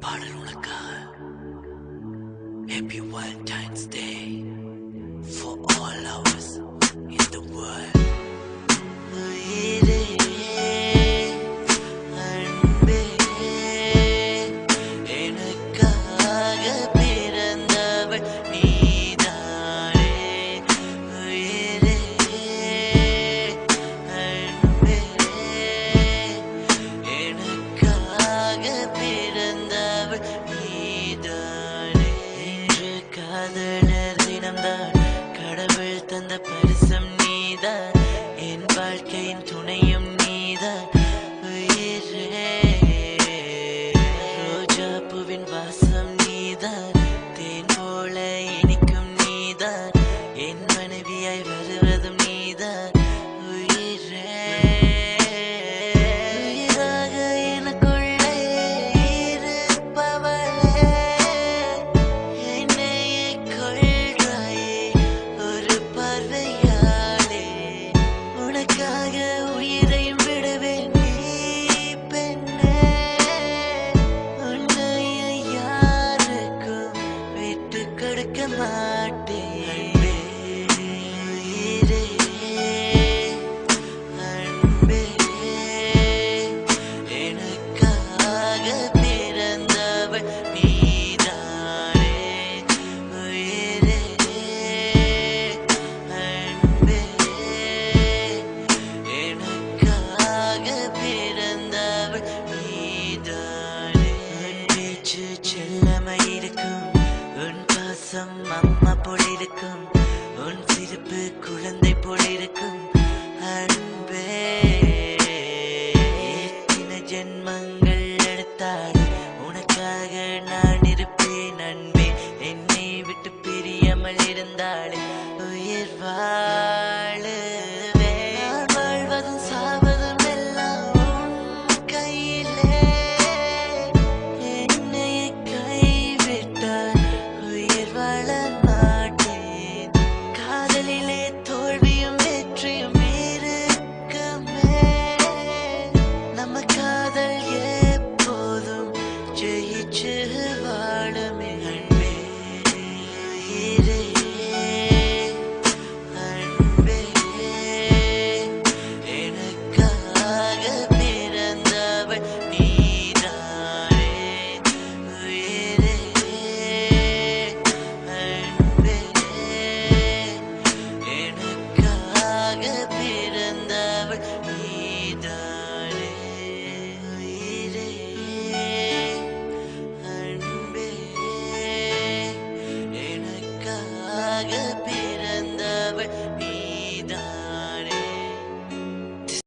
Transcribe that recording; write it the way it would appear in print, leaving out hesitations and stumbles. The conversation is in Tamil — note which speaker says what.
Speaker 1: பாடல் உனக்காக. Happy Valentine's Day for all lovers in the world. உயிரே அன்பே எனக்காக பிறந்தவள் நீதானே. உயிரே அன்பே எனக்காக பிறந்தவள் நீதானே. இன்று காதலர் தினம்தான், கடவுள் தந்த பரிசம் நீதான், என் வாழ்க்கையின் துணையும் நீதான். உயிரே ரோஜா பூவின் வாசம் நீதான், தேன் போல இனிக்கும் நீதான், என் மனைவியாய் வருவதும் நீதான். உயிரே உயிராக எனக்குள்ளே இருப்பவளே, என்னையே கொள்றாயே ஒரு பார்வையாலே. உனக்காக உயிரையும் விடுவேன் நீ பெண்ணே, உன்னையை யாருக்கும் விட்டு கொடுக்க மாட்டேன். உயிரே அன்பே எனக்காக பிறந்தவள் நீதானே. உயிரே அன்பே எனக்காக பிறந்தவள் நீதானே. உன் பேச்சு செல்லமாய் இருக்கும், உன் பாசம் அம்மா போல் இருக்கும், உன் சிரிப்பு குழந்தை போல் இருக்கும்.